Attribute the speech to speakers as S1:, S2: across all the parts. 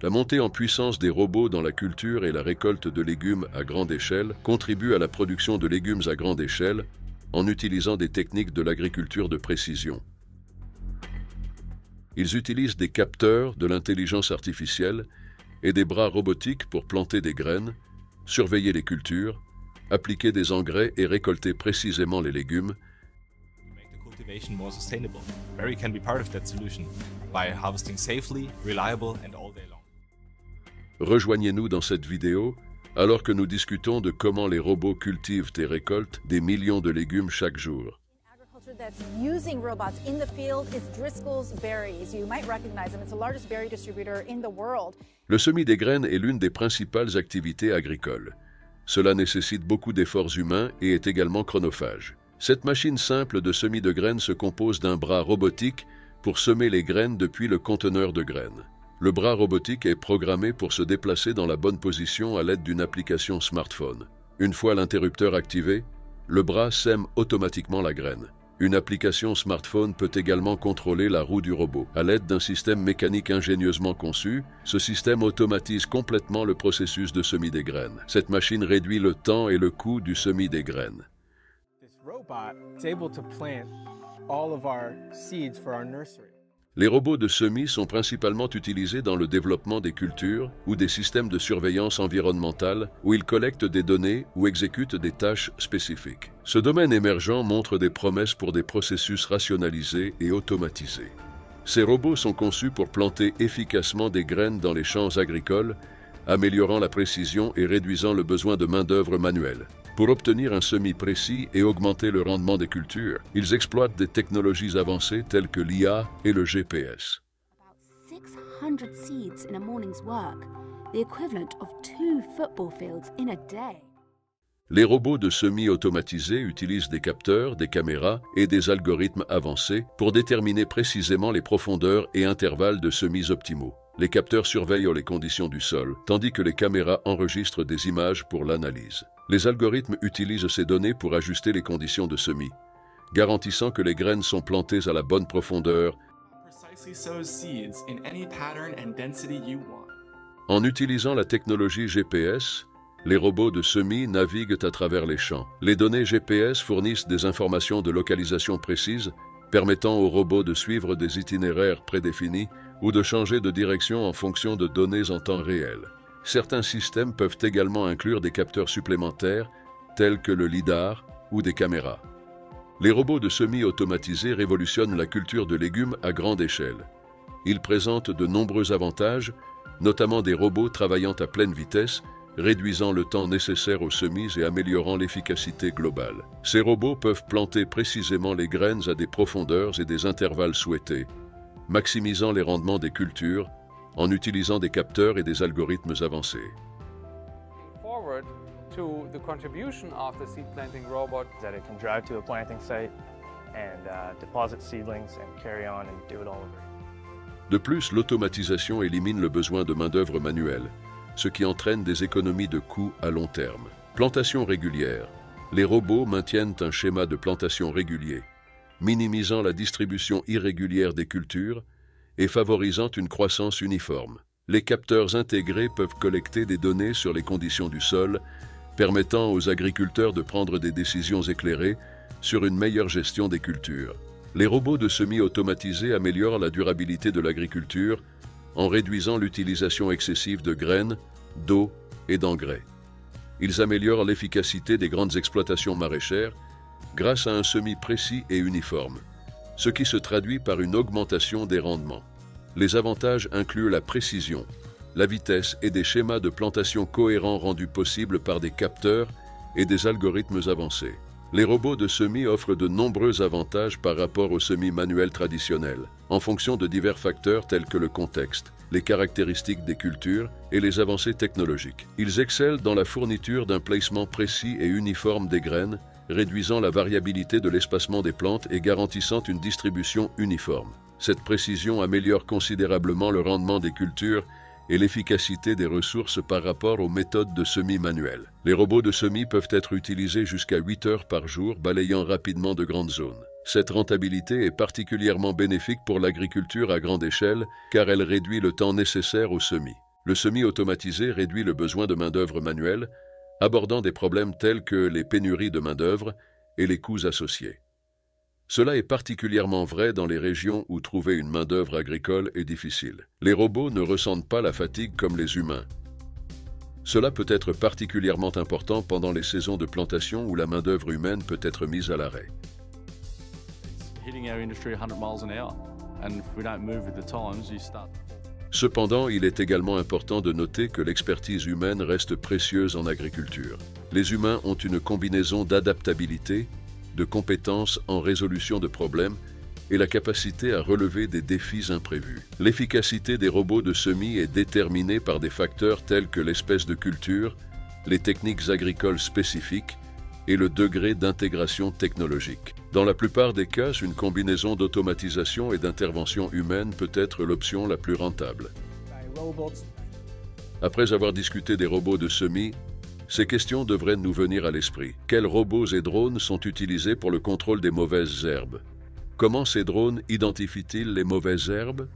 S1: La montée en puissance des robots dans la culture et la récolte de légumes à grande échelle contribuent à la production de légumes à grande échelle en utilisant des techniques de l'agriculture de précision. Ils utilisent des capteurs, de l'intelligence artificielle et des bras robotiques pour planter des graines, surveiller les cultures, appliquer des engrais et récolter précisément les légumes.
S2: Cultivation more sustainable. Berry can be part of that solution by harvesting safely, reliable and all day long.
S1: Rejoignez-nous dans cette vidéo alors que nous discutons de comment les robots cultivent et récoltent des millions de légumes chaque jour.
S3: That's using robots in the field is Driscoll's Berries. You might recognize them. It's the largest berry distributor in the world.
S1: Le semis des graines est l'une des principales activités agricoles. Cela nécessite beaucoup d'efforts humains et est également chronophage. Cette machine simple de semis de graines se compose d'un bras robotique pour semer les graines depuis le conteneur de graines. Le bras robotique est programmé pour se déplacer dans la bonne position à l'aide d'une application smartphone. Une fois l'interrupteur activé, le bras sème automatiquement la graine. Une application smartphone peut également contrôler la roue du robot. À l'aide d'un système mécanique ingénieusement conçu, ce système automatise complètement le processus de semis des graines. Cette machine réduit le temps et le coût du semis des graines.
S4: This robot is able to plant all of our seeds for our nursery.
S1: Les robots de semis sont principalement utilisés dans le développement des cultures ou des systèmes de surveillance environnementale où ils collectent des données ou exécutent des tâches spécifiques. Ce domaine émergent montre des promesses pour des processus rationalisés et automatisés. Ces robots sont conçus pour planter efficacement des graines dans les champs agricoles, améliorant la précision et réduisant le besoin de main-d'œuvre manuelle. Pour obtenir un semis précis et augmenter le rendement des cultures, ils exploitent des technologies avancées telles que l'IA et le GPS.
S5: About 600 seeds in a morning's work, the equivalent of 2 football fields in a day.
S1: Les robots de semis automatisés utilisent des capteurs, des caméras et des algorithmes avancés pour déterminer précisément les profondeurs et intervalles de semis optimaux. Les capteurs surveillent les conditions du sol, tandis que les caméras enregistrent des images pour l'analyse. Les algorithmes utilisent ces données pour ajuster les conditions de semis, garantissant que les graines sont plantées à la bonne profondeur.
S6: Precisely sow seeds in any pattern and density you want.
S1: En utilisant la technologie GPS, les robots de semis naviguent à travers les champs. Les données GPS fournissent des informations de localisation précises, permettant aux robots de suivre des itinéraires prédéfinis ou de changer de direction en fonction de données en temps réel. Certains systèmes peuvent également inclure des capteurs supplémentaires, tels que le lidar ou des caméras. Les robots de semis automatisés révolutionnent la culture de légumes à grande échelle. Ils présentent de nombreux avantages, notamment des robots travaillant à pleine vitesse, réduisant le temps nécessaire aux semis et améliorant l'efficacité globale. Ces robots peuvent planter précisément les graines à des profondeurs et des intervalles souhaités, maximisant les rendements des cultures en utilisant des capteurs et des algorithmes avancés.
S7: Forward to the contribution of the seed planting robot
S8: that it can drive to a planting site and deposit seedlings and carry on and do it all over.
S1: De plus, l'automatisation élimine le besoin de main-d'œuvre manuelle, ce qui entraîne des économies de coûts à long terme. Plantation régulière. Les robots maintiennent un schéma de plantation régulier, minimisant la distribution irrégulière des cultures et favorisant une croissance uniforme. Les capteurs intégrés peuvent collecter des données sur les conditions du sol, permettant aux agriculteurs de prendre des décisions éclairées sur une meilleure gestion des cultures. Les robots de semis automatisés améliorent la durabilité de l'agriculture en réduisant l'utilisation excessive de graines, d'eau et d'engrais. Ils améliorent l'efficacité des grandes exploitations maraîchères grâce à un semis précis et uniforme, ce qui se traduit par une augmentation des rendements. Les avantages incluent la précision, la vitesse et des schémas de plantation cohérents rendus possibles par des capteurs et des algorithmes avancés. Les robots de semis offrent de nombreux avantages par rapport aux semis manuels traditionnels, en fonction de divers facteurs tels que le contexte, les caractéristiques des cultures et les avancées technologiques. Ils excellent dans la fourniture d'un placement précis et uniforme des graines, réduisant la variabilité de l'espacement des plantes et garantissant une distribution uniforme. Cette précision améliore considérablement le rendement des cultures et l'efficacité des ressources par rapport aux méthodes de semis manuelles. Les robots de semis peuvent être utilisés jusqu'à 8 heures par jour, balayant rapidement de grandes zones. Cette rentabilité est particulièrement bénéfique pour l'agriculture à grande échelle car elle réduit le temps nécessaire au semis. Le semi-automatisé réduit le besoin de main-d'œuvre manuelle, abordant des problèmes tels que les pénuries de main-d'œuvre et les coûts associés. Cela est particulièrement vrai dans les régions où trouver une main-d'œuvre agricole est difficile. Les robots ne ressentent pas la fatigue comme les humains. Cela peut être particulièrement important pendant les saisons de plantation où la main-d'œuvre humaine peut être mise à l'arrêt. Cependant, il est également important de noter que l'expertise humaine reste précieuse en agriculture. Les humains ont une combinaison d'adaptabilité, de compétences en résolution de problèmes et la capacité à relever des défis imprévus. L'efficacité des robots de semis est déterminée par des facteurs tels que l'espèce de culture, les techniques agricoles spécifiques et le degré d'intégration technologique. Dans la plupart des cas, une combinaison d'automatisation et d'intervention humaine peut être l'option la plus rentable. Après avoir discuté des robots de semis, ces questions devraient nous venir à l'esprit. Quels robots et drones sont utilisés pour le contrôle des mauvaises herbes? Comment ces drones identifient-ils les mauvaises herbes?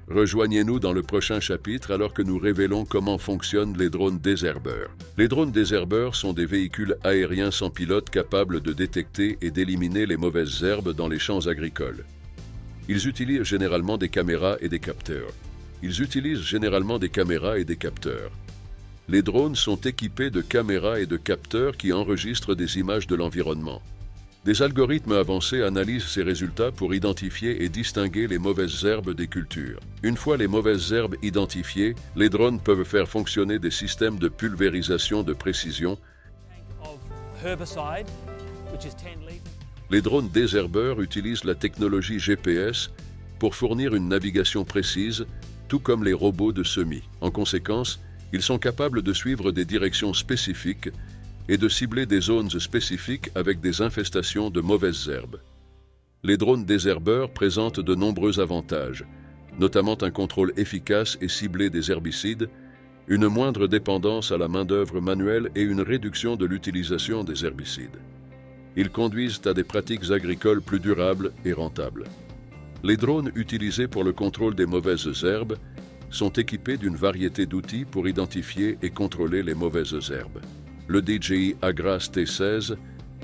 S1: Rejoignez-nous dans le prochain chapitre alors que nous révélons comment fonctionnent les drones désherbeurs. Les drones désherbeurs sont des véhicules aériens sans pilote capables de détecter et d'éliminer les mauvaises herbes dans les champs agricoles. Ils utilisent généralement des caméras et des capteurs. Les drones sont équipés de caméras et de capteurs qui enregistrent des images de l'environnement. Des algorithmes avancés analysent ces résultats pour identifier et distinguer les mauvaises herbes des cultures. Une fois les mauvaises herbes identifiées, les drones peuvent faire fonctionner des systèmes de pulvérisation de précision. Les drones désherbeurs utilisent la technologie GPS pour fournir une navigation précise, tout comme les robots de semis. En conséquence, ils sont capables de suivre des directions spécifiques et de cibler des zones spécifiques avec des infestations de mauvaises herbes. Les drones désherbeurs présentent de nombreux avantages, notamment un contrôle efficace et ciblé des herbicides, une moindre dépendance à la main-d'œuvre manuelle et une réduction de l'utilisation des herbicides. Ils conduisent à des pratiques agricoles plus durables et rentables. Les drones utilisés pour le contrôle des mauvaises herbes sont équipés d'une variété d'outils pour identifier et contrôler les mauvaises herbes. Le DJI Agras T16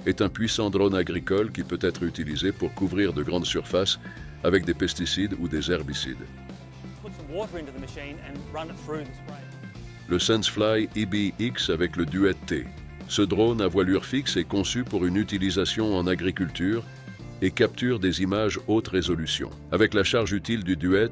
S1: est un puissant drone agricole qui peut être utilisé pour couvrir de grandes surfaces avec des pesticides ou des herbicides. Le SenseFly EB-X avec le Duet T. Ce drone à voilure fixe est conçu pour une utilisation en agriculture et capture des images haute résolution. Avec la charge utile du Duet,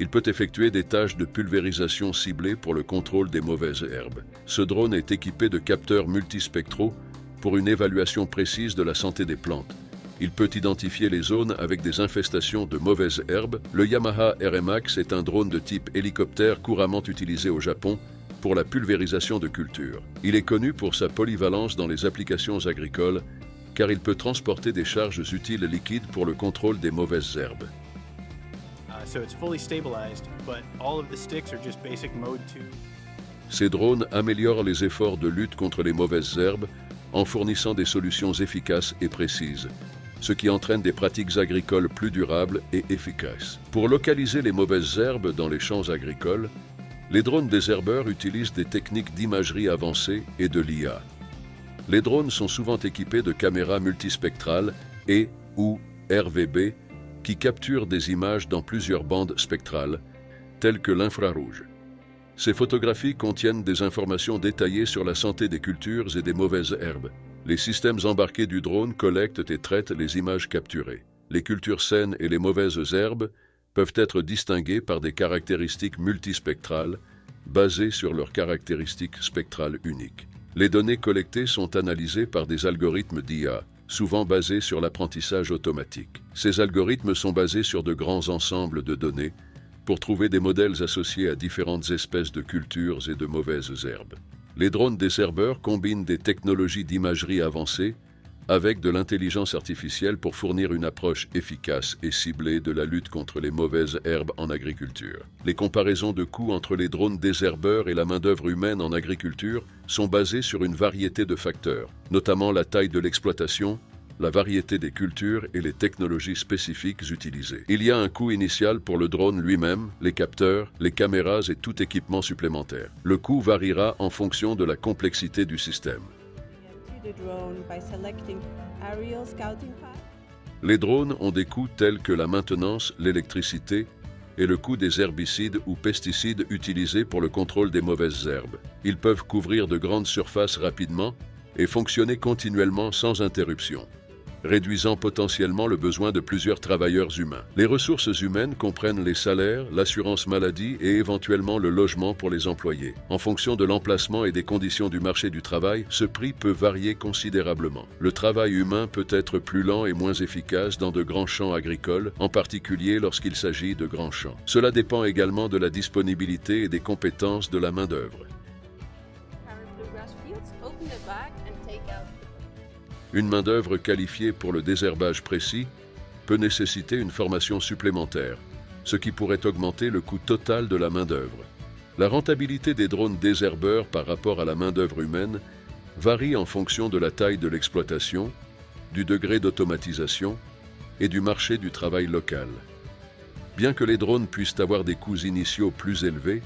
S1: il peut effectuer des tâches de pulvérisation ciblées pour le contrôle des mauvaises herbes. Ce drone est équipé de capteurs multispectraux pour une évaluation précise de la santé des plantes. Il peut identifier les zones avec des infestations de mauvaises herbes. Le Yamaha RMAX est un drone de type hélicoptère couramment utilisé au Japon pour la pulvérisation de cultures. Il est connu pour sa polyvalence dans les applications agricoles car il peut transporter des charges utiles liquides pour le contrôle des mauvaises herbes. Ces drones améliorent les efforts de lutte contre les mauvaises herbes en fournissant des solutions efficaces et précises, ce qui entraîne des pratiques agricoles plus durables et efficaces. Pour localiser les mauvaises herbes dans les champs agricoles, les drones désherbeurs utilisent des techniques d'imagerie avancée et de l'IA. Les drones sont souvent équipés de caméras multispectrales et ou RVB qui capturent des images dans plusieurs bandes spectrales, telles que l'infrarouge. Ces photographies contiennent des informations détaillées sur la santé des cultures et des mauvaises herbes. Les systèmes embarqués du drone collectent et traitent les images capturées. Les cultures saines et les mauvaises herbes peuvent être distinguées par des caractéristiques multispectrales basées sur leurs caractéristiques spectrales uniques. Les données collectées sont analysées par des algorithmes d'IA, souvent basés sur l'apprentissage automatique. Ces algorithmes sont basés sur de grands ensembles de données pour trouver des modèles associés à différentes espèces de cultures et de mauvaises herbes. Les drones désherbeurs combinent des technologies d'imagerie avancées avec de l'intelligence artificielle pour fournir une approche efficace et ciblée de la lutte contre les mauvaises herbes en agriculture. Les comparaisons de coûts entre les drones désherbeurs et la main-d'œuvre humaine en agriculture sont basées sur une variété de facteurs, notamment la taille de l'exploitation, la variété des cultures et les technologies spécifiques utilisées. Il y a un coût initial pour le drone lui-même, les capteurs, les caméras et tout équipement supplémentaire. Le coût variera en fonction de la complexité du système. Les drones ont des coûts tels que la maintenance, l'électricité et le coût des herbicides ou pesticides utilisés pour le contrôle des mauvaises herbes. Ils peuvent couvrir de grandes surfaces rapidement et fonctionner continuellement sans interruption, réduisant potentiellement le besoin de plusieurs travailleurs humains. Les ressources humaines comprennent les salaires, l'assurance maladie et éventuellement le logement pour les employés. En fonction de l'emplacement et des conditions du marché du travail, ce prix peut varier considérablement. Le travail humain peut être plus lent et moins efficace dans de grands champs agricoles, en particulier lorsqu'il s'agit de grands champs. Cela dépend également de la disponibilité et des compétences de la main-d'œuvre. Une main-d'œuvre qualifiée pour le désherbage précis peut nécessiter une formation supplémentaire, ce qui pourrait augmenter le coût total de la main-d'œuvre. La rentabilité des drones désherbeurs par rapport à la main-d'œuvre humaine varie en fonction de la taille de l'exploitation, du degré d'automatisation et du marché du travail local. Bien que les drones puissent avoir des coûts initiaux plus élevés,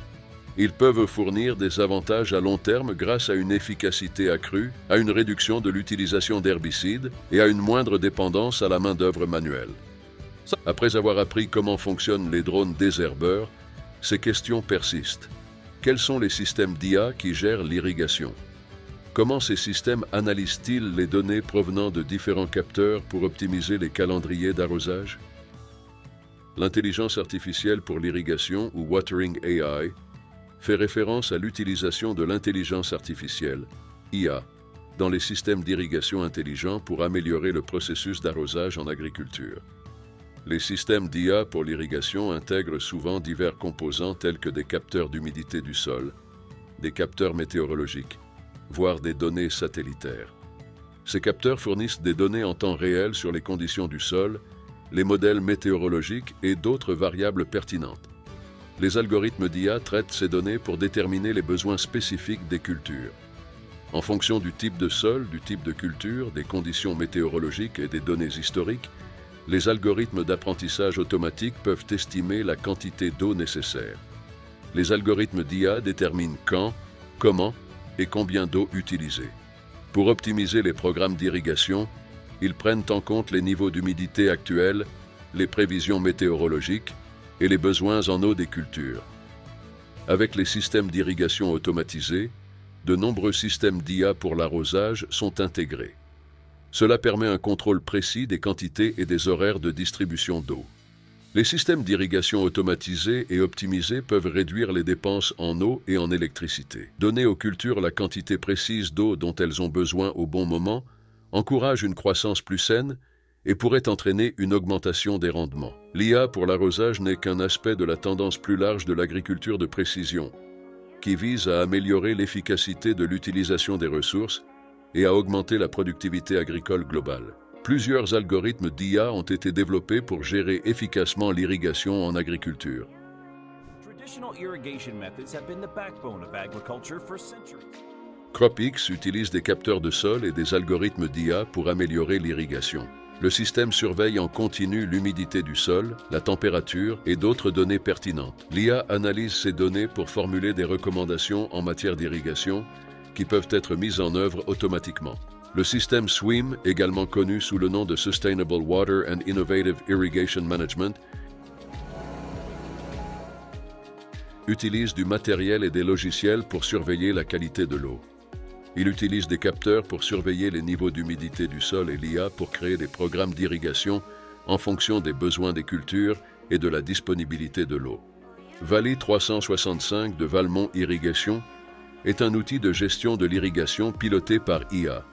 S1: ils peuvent fournir des avantages à long terme grâce à une efficacité accrue, à une réduction de l'utilisation d'herbicides et à une moindre dépendance à la main-d'œuvre manuelle. Après avoir appris comment fonctionnent les drones désherbeurs, ces questions persistent. Quels sont les systèmes d'IA qui gèrent l'irrigation? Comment ces systèmes analysent-ils les données provenant de différents capteurs pour optimiser les calendriers d'arrosage? L'intelligence artificielle pour l'irrigation, ou Watering AI, fait référence à l'utilisation de l'intelligence artificielle, IA, dans les systèmes d'irrigation intelligents pour améliorer le processus d'arrosage en agriculture. Les systèmes d'IA pour l'irrigation intègrent souvent divers composants tels que des capteurs d'humidité du sol, des capteurs météorologiques, voire des données satellitaires. Ces capteurs fournissent des données en temps réel sur les conditions du sol, les modèles météorologiques et d'autres variables pertinentes. Les algorithmes d'IA traitent ces données pour déterminer les besoins spécifiques des cultures. En fonction du type de sol, du type de culture, des conditions météorologiques et des données historiques, les algorithmes d'apprentissage automatique peuvent estimer la quantité d'eau nécessaire. Les algorithmes d'IA déterminent quand, comment et combien d'eau utiliser. Pour optimiser les programmes d'irrigation, ils prennent en compte les niveaux d'humidité actuels, les prévisions météorologiques et les besoins en eau des cultures. Avec les systèmes d'irrigation automatisés, de nombreux systèmes d'IA pour l'arrosage sont intégrés. Cela permet un contrôle précis des quantités et des horaires de distribution d'eau. Les systèmes d'irrigation automatisés et optimisés peuvent réduire les dépenses en eau et en électricité. Donner aux cultures la quantité précise d'eau dont elles ont besoin au bon moment encourage une croissance plus saine et pourrait entraîner une augmentation des rendements. L'IA pour l'arrosage n'est qu'un aspect de la tendance plus large de l'agriculture de précision, qui vise à améliorer l'efficacité de l'utilisation des ressources et à augmenter la productivité agricole globale. Plusieurs algorithmes d'IA ont été développés pour gérer efficacement l'irrigation en agriculture. CropX utilise des capteurs de sol et des algorithmes d'IA pour améliorer l'irrigation. Le système surveille en continu l'humidité du sol, la température et d'autres données pertinentes. L'IA analyse ces données pour formuler des recommandations en matière d'irrigation qui peuvent être mises en œuvre automatiquement. Le système SWIM, également connu sous le nom de Sustainable Water and Innovative Irrigation Management, utilise du matériel et des logiciels pour surveiller la qualité de l'eau. Il utilise des capteurs pour surveiller les niveaux d'humidité du sol et l'IA pour créer des programmes d'irrigation en fonction des besoins des cultures et de la disponibilité de l'eau. Valley 365 de Valmont Irrigation est un outil de gestion de l'irrigation piloté par IA.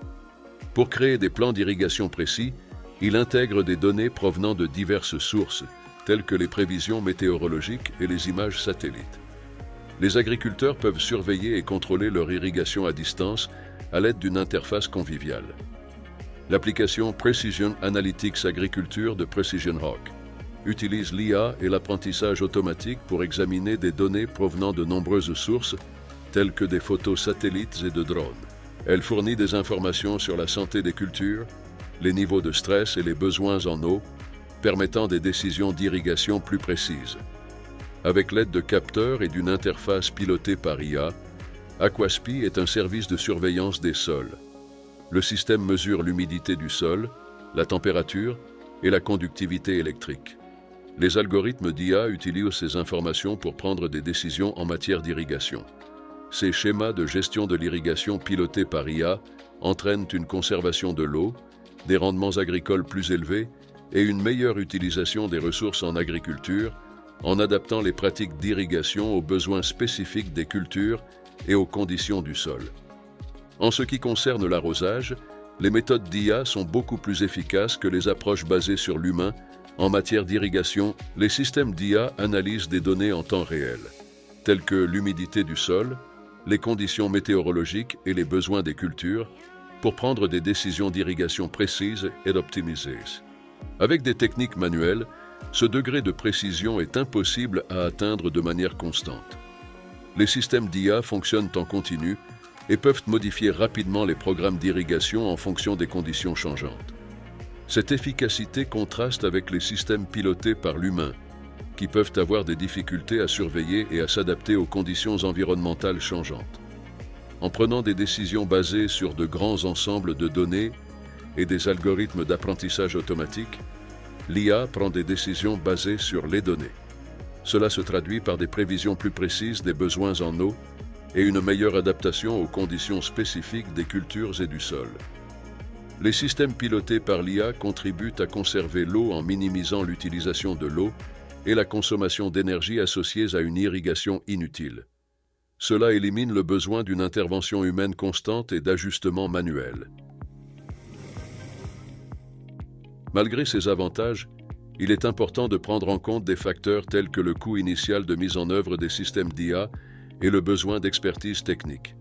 S1: Pour créer des plans d'irrigation précis, il intègre des données provenant de diverses sources, telles que les prévisions météorologiques et les images satellites. Les agriculteurs peuvent surveiller et contrôler leur irrigation à distance à l'aide d'une interface conviviale. L'application Precision Analytics Agriculture de Precision Hawk utilise l'IA et l'apprentissage automatique pour examiner des données provenant de nombreuses sources, telles que des photos satellites et de drones. Elle fournit des informations sur la santé des cultures, les niveaux de stress et les besoins en eau, permettant des décisions d'irrigation plus précises. Avec l'aide de capteurs et d'une interface pilotée par IA, Aquaspi est un service de surveillance des sols. Le système mesure l'humidité du sol, la température et la conductivité électrique. Les algorithmes d'IA utilisent ces informations pour prendre des décisions en matière d'irrigation. Ces schémas de gestion de l'irrigation pilotés par IA entraînent une conservation de l'eau, des rendements agricoles plus élevés et une meilleure utilisation des ressources en agriculture, en adaptant les pratiques d'irrigation aux besoins spécifiques des cultures et aux conditions du sol. En ce qui concerne l'arrosage, les méthodes d'IA sont beaucoup plus efficaces que les approches basées sur l'humain. En matière d'irrigation, les systèmes d'IA analysent des données en temps réel, telles que l'humidité du sol, les conditions météorologiques et les besoins des cultures, pour prendre des décisions d'irrigation précises et optimisées. Avec des techniques manuelles, ce degré de précision est impossible à atteindre de manière constante. Les systèmes d'IA fonctionnent en continu et peuvent modifier rapidement les programmes d'irrigation en fonction des conditions changeantes. Cette efficacité contraste avec les systèmes pilotés par l'humain, qui peuvent avoir des difficultés à surveiller et à s'adapter aux conditions environnementales changeantes. En prenant des décisions basées sur de grands ensembles de données et des algorithmes d'apprentissage automatique, l'IA prend des décisions basées sur les données. Cela se traduit par des prévisions plus précises des besoins en eau et une meilleure adaptation aux conditions spécifiques des cultures et du sol. Les systèmes pilotés par l'IA contribuent à conserver l'eau en minimisant l'utilisation de l'eau et la consommation d'énergie associées à une irrigation inutile. Cela élimine le besoin d'une intervention humaine constante et d'ajustement manuel. Malgré ces avantages, il est important de prendre en compte des facteurs tels que le coût initial de mise en œuvre des systèmes d'IA et le besoin d'expertise technique.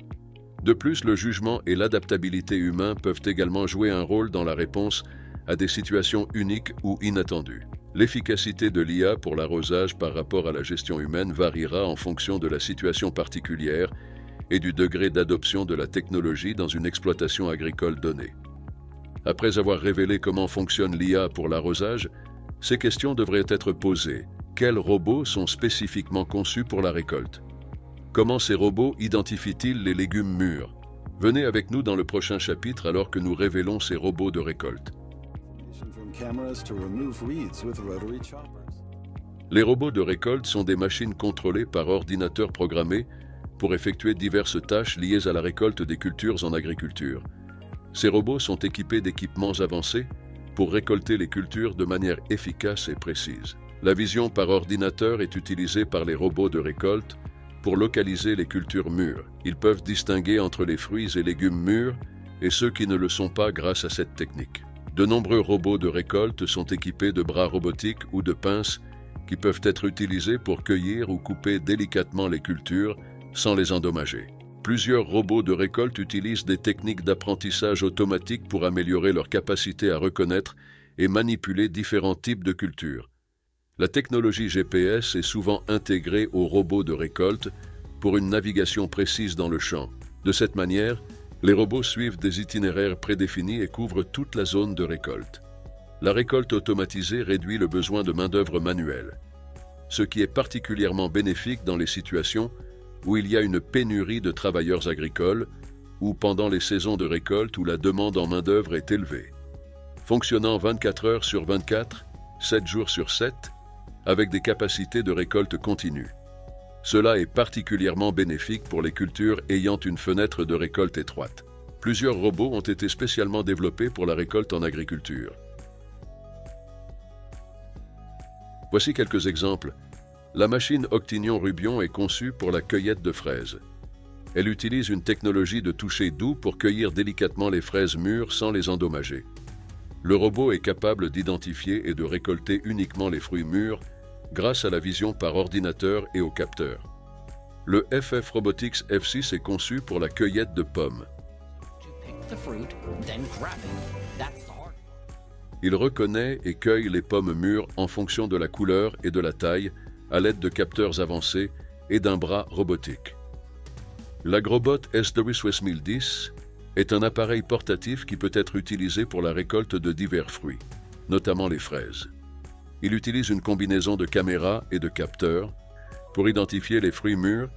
S1: De plus, le jugement et l'adaptabilité humains peuvent également jouer un rôle dans la réponse à des situations uniques ou inattendues. L'efficacité de l'IA pour l'arrosage par rapport à la gestion humaine variera en fonction de la situation particulière et du degré d'adoption de la technologie dans une exploitation agricole donnée. Après avoir révélé comment fonctionne l'IA pour l'arrosage, ces questions devraient être posées. Quels robots sont spécifiquement conçus pour la récolte? Comment ces robots identifient-ils les légumes mûrs? Venez avec nous dans le prochain chapitre alors que nous révélons ces robots de récolte. Les robots de récolte sont des machines contrôlées par ordinateur programmé pour effectuer diverses tâches liées à la récolte des cultures en agriculture. Ces robots sont équipés d'équipements avancés pour récolter les cultures de manière efficace et précise. La vision par ordinateur est utilisée par les robots de récolte pour localiser les cultures mûres. Ils peuvent distinguer entre les fruits et légumes mûrs et ceux qui ne le sont pas grâce à cette technique. De nombreux robots de récolte sont équipés de bras robotiques ou de pinces qui peuvent être utilisés pour cueillir ou couper délicatement les cultures sans les endommager. Plusieurs robots de récolte utilisent des techniques d'apprentissage automatique pour améliorer leur capacité à reconnaître et manipuler différents types de cultures. La technologie GPS est souvent intégrée aux robots de récolte pour une navigation précise dans le champ. De cette manière, les robots suivent des itinéraires prédéfinis et couvrent toute la zone de récolte. La récolte automatisée réduit le besoin de main-d'œuvre manuelle, ce qui est particulièrement bénéfique dans les situations où il y a une pénurie de travailleurs agricoles ou pendant les saisons de récolte où la demande en main-d'œuvre est élevée. Fonctionnant 24 heures sur 24, 7 jours sur 7, avec des capacités de récolte continue. Cela est particulièrement bénéfique pour les cultures ayant une fenêtre de récolte étroite. Plusieurs robots ont été spécialement développés pour la récolte en agriculture. Voici quelques exemples. La machine Octignon-Rubion est conçue pour la cueillette de fraises. Elle utilise une technologie de toucher doux pour cueillir délicatement les fraises mûres sans les endommager. Le robot est capable d'identifier et de récolter uniquement les fruits mûrs grâce à la vision par ordinateur et au capteur. Le FF Robotics F6 est conçu pour la cueillette de pommes. Il reconnaît et cueille les pommes mûres en fonction de la couleur et de la taille à l'aide de capteurs avancés et d'un bras robotique. L'Agrobot SW6010 est un appareil portatif qui peut être utilisé pour la récolte de divers fruits, notamment les fraises. Il utilise une combinaison de caméras et de capteurs pour identifier les fruits mûrs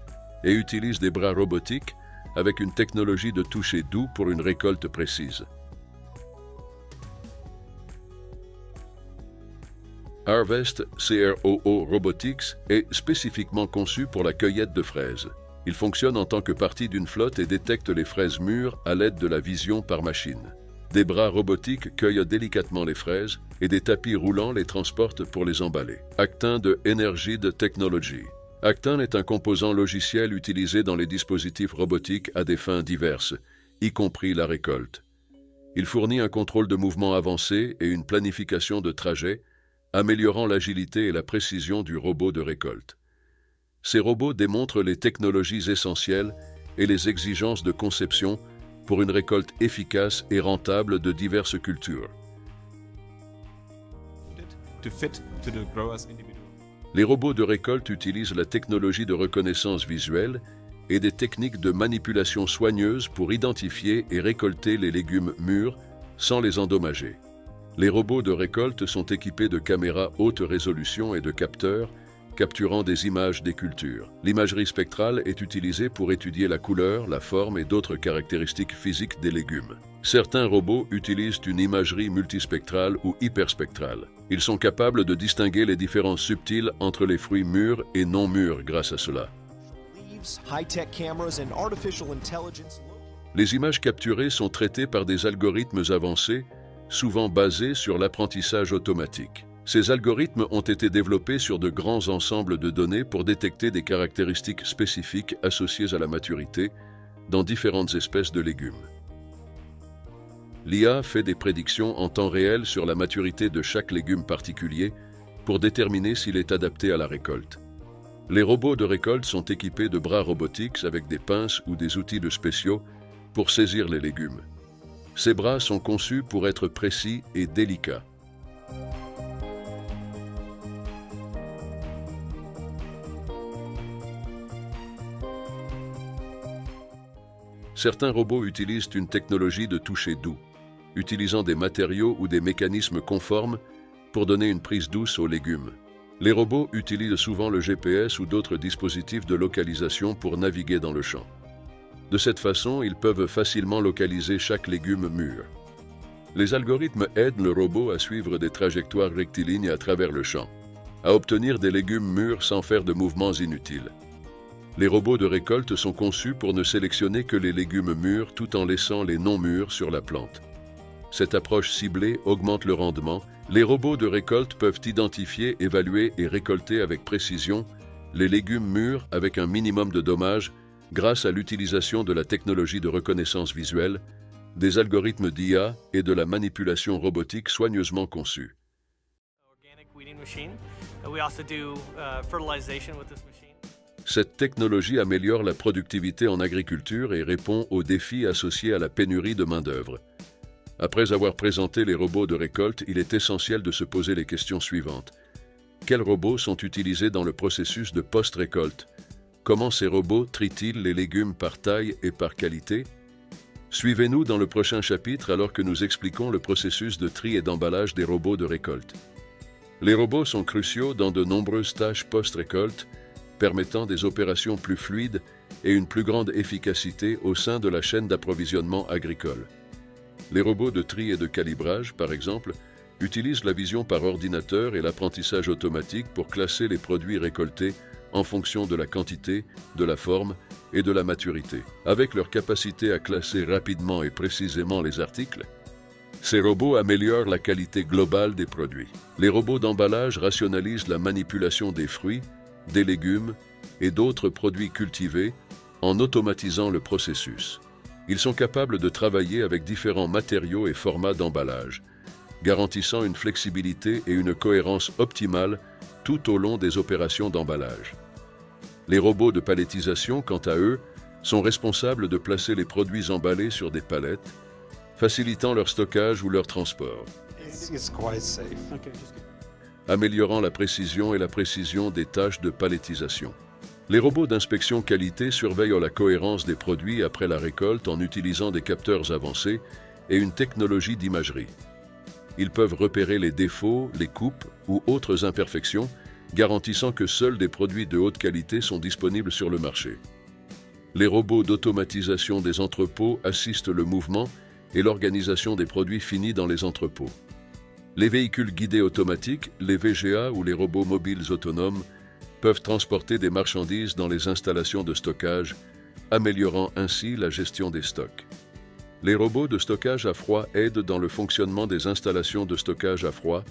S1: et utilise des bras robotiques avec une technologie de toucher doux pour une récolte précise. Harvest CROO Robotics est spécifiquement conçu pour la cueillette de fraises. Il fonctionne en tant que partie d'une flotte et détecte les fraises mûres à l'aide de la vision par machine. Des bras robotiques cueillent délicatement les fraises et des tapis roulants les transportent pour les emballer. Actin de Energid Technology. Actin est un composant logiciel utilisé dans les dispositifs robotiques à des fins diverses, y compris la récolte. Il fournit un contrôle de mouvement avancé et une planification de trajet, améliorant l'agilité et la précision du robot de récolte. Ces robots démontrent les technologies essentielles et les exigences de conception pour une récolte efficace et rentable de diverses cultures. Les robots de récolte utilisent la technologie de reconnaissance visuelle et des techniques de manipulation soigneuse pour identifier et récolter les légumes mûrs sans les endommager. Les robots de récolte sont équipés de caméras haute résolution et de capteurs capturant des images des cultures. L'imagerie spectrale est utilisée pour étudier la couleur, la forme et d'autres caractéristiques physiques des légumes. Certains robots utilisent une imagerie multispectrale ou hyperspectrale. Ils sont capables de distinguer les différences subtiles entre les fruits mûrs et non mûrs grâce à cela. Les images capturées sont traitées par des algorithmes avancés, souvent basés sur l'apprentissage automatique. Ces algorithmes ont été développés sur de grands ensembles de données pour détecter des caractéristiques spécifiques associées à la maturité dans différentes espèces de légumes. L'IA fait des prédictions en temps réel sur la maturité de chaque légume particulier pour déterminer s'il est adapté à la récolte. Les robots de récolte sont équipés de bras robotiques avec des pinces ou des outils spéciaux pour saisir les légumes. Ces bras sont conçus pour être précis et délicats. Certains robots utilisent une technologie de toucher doux, utilisant des matériaux ou des mécanismes conformes pour donner une prise douce aux légumes. Les robots utilisent souvent le GPS ou d'autres dispositifs de localisation pour naviguer dans le champ. De cette façon, ils peuvent facilement localiser chaque légume mûr. Les algorithmes aident le robot à suivre des trajectoires rectilignes à travers le champ, à obtenir des légumes mûrs sans faire de mouvements inutiles. Les robots de récolte sont conçus pour ne sélectionner que les légumes mûrs tout en laissant les non mûrs sur la plante. Cette approche ciblée augmente le rendement. Les robots de récolte peuvent identifier, évaluer et récolter avec précision les légumes mûrs avec un minimum de dommages grâce à l'utilisation de la technologie de reconnaissance visuelle, des algorithmes d'IA et de la manipulation robotique soigneusement conçus. Cette technologie améliore la productivité en agriculture et répond aux défis associés à la pénurie de main-d'œuvre. Après avoir présenté les robots de récolte, il est essentiel de se poser les questions suivantes. Quels robots sont utilisés dans le processus de post-récolte? Comment ces robots trient-ils les légumes par taille et par qualité? Suivez-nous dans le prochain chapitre alors que nous expliquons le processus de tri et d'emballage des robots de récolte. Les robots sont cruciaux dans de nombreuses tâches post-récolte, permettant des opérations plus fluides et une plus grande efficacité au sein de la chaîne d'approvisionnement agricole. Les robots de tri et de calibrage, par exemple, utilisent la vision par ordinateur et l'apprentissage automatique pour classer les produits récoltés en fonction de la quantité, de la forme et de la maturité. Avec leur capacité à classer rapidement et précisément les articles, ces robots améliorent la qualité globale des produits. Les robots d'emballage rationalisent la manipulation des fruits, des légumes et d'autres produits cultivés en automatisant le processus. Ils sont capables de travailler avec différents matériaux et formats d'emballage, garantissant une flexibilité et une cohérence optimale tout au long des opérations d'emballage. Les robots de palettisation, quant à eux, sont responsables de placer les produits emballés sur des palettes, facilitant leur stockage ou leur transport. Améliorant la précision et la précision des tâches de palettisation. Les robots d'inspection qualité surveillent la cohérence des produits après la récolte en utilisant des capteurs avancés et une technologie d'imagerie. Ils peuvent repérer les défauts, les coupes ou autres imperfections, garantissant que seuls des produits de haute qualité sont disponibles sur le marché. Les robots d'automatisation des entrepôts assistent le mouvement et l'organisation des produits finis dans les entrepôts. Les véhicules guidés automatiques, les VGA ou les robots mobiles autonomes peuvent transporter des marchandises dans les installations de stockage, améliorant ainsi la gestion des stocks. Les robots de stockage à froid aident dans le fonctionnement des installations de stockage à froid.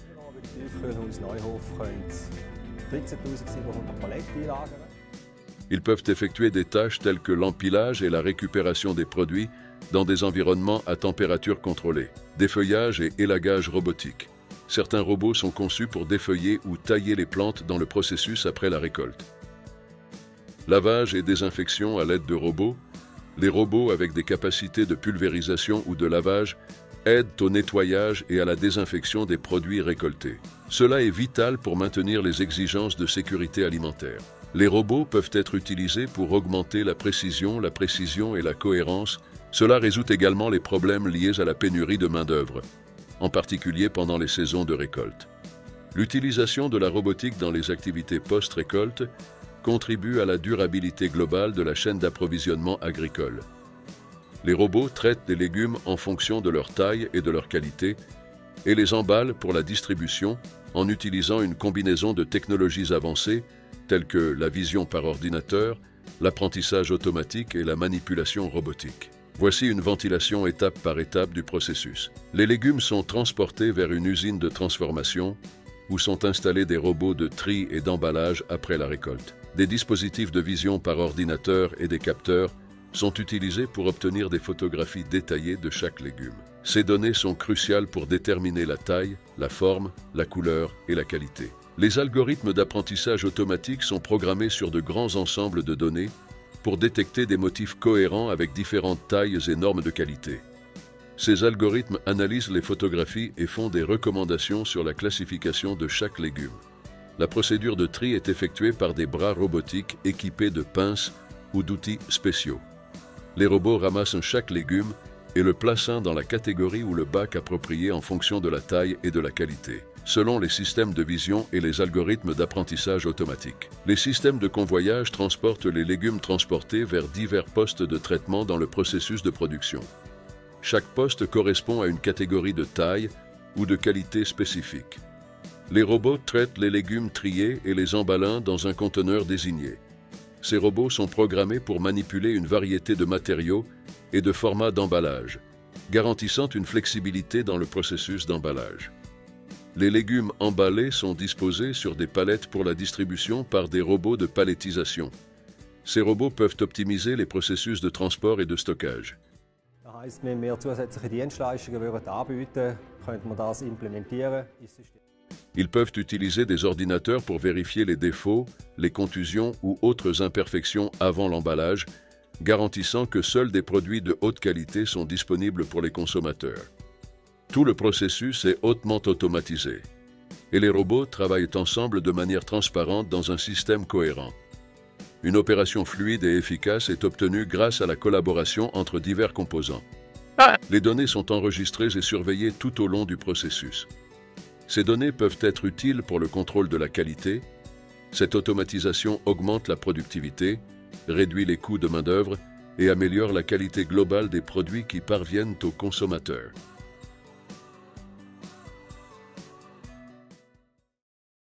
S1: Ils peuvent effectuer des tâches telles que l'empilage et la récupération des produits dans des environnements à température contrôlée, défeuillage et élagage robotique. Certains robots sont conçus pour défeuiller ou tailler les plantes dans le processus après la récolte. Lavage et désinfection à l'aide de robots. Les robots avec des capacités de pulvérisation ou de lavage aident au nettoyage et à la désinfection des produits récoltés. Cela est vital pour maintenir les exigences de sécurité alimentaire. Les robots peuvent être utilisés pour augmenter la précision et la cohérence. Cela résout également les problèmes liés à la pénurie de main-d'œuvre, en particulier pendant les saisons de récolte. L'utilisation de la robotique dans les activités post-récolte contribue à la durabilité globale de la chaîne d'approvisionnement agricole. Les robots traitent les légumes en fonction de leur taille et de leur qualité et les emballent pour la distribution en utilisant une combinaison de technologies avancées telles que la vision par ordinateur, l'apprentissage automatique et la manipulation robotique. Voici une ventilation étape par étape du processus. Les légumes sont transportés vers une usine de transformation où sont installés des robots de tri et d'emballage après la récolte. Des dispositifs de vision par ordinateur et des capteurs sont utilisés pour obtenir des photographies détaillées de chaque légume. Ces données sont cruciales pour déterminer la taille, la forme, la couleur et la qualité. Les algorithmes d'apprentissage automatique sont programmés sur de grands ensembles de données pour détecter des motifs cohérents avec différentes tailles et normes de qualité. Ces algorithmes analysent les photographies et font des recommandations sur la classification de chaque légume. La procédure de tri est effectuée par des bras robotiques équipés de pinces ou d'outils spéciaux. Les robots ramassent chaque légume et le placent dans la catégorie ou le bac approprié en fonction de la taille et de la qualité, selon les systèmes de vision et les algorithmes d'apprentissage automatique. Les systèmes de convoyage transportent les légumes transportés vers divers postes de traitement dans le processus de production. Chaque poste correspond à une catégorie de taille ou de qualité spécifique. Les robots traitent les légumes triés et les emballent dans un conteneur désigné. Ces robots sont programmés pour manipuler une variété de matériaux et de formats d'emballage, garantissant une flexibilité dans le processus d'emballage. Les légumes emballés sont disposés sur des palettes pour la distribution par des robots de palettisation. Ces robots peuvent optimiser les processus de transport et de stockage.
S9: Das heisst, wenn wir zusätzliche Dienstleistungen anbieten, könnte man das implementieren ins System.
S1: Ils peuvent utiliser des ordinateurs pour vérifier les défauts, les contusions ou autres imperfections avant l'emballage, garantissant que seuls des produits de haute qualité sont disponibles pour les consommateurs. Tout le processus est hautement automatisé et les robots travaillent ensemble de manière transparente dans un système cohérent. Une opération fluide et efficace est obtenue grâce à la collaboration entre divers composants. Les données sont enregistrées et surveillées tout au long du processus. Ces données peuvent être utiles pour le contrôle de la qualité. Cette automatisation augmente la productivité, réduit les coûts de main-d'œuvre et améliore la qualité globale des produits qui parviennent aux consommateurs.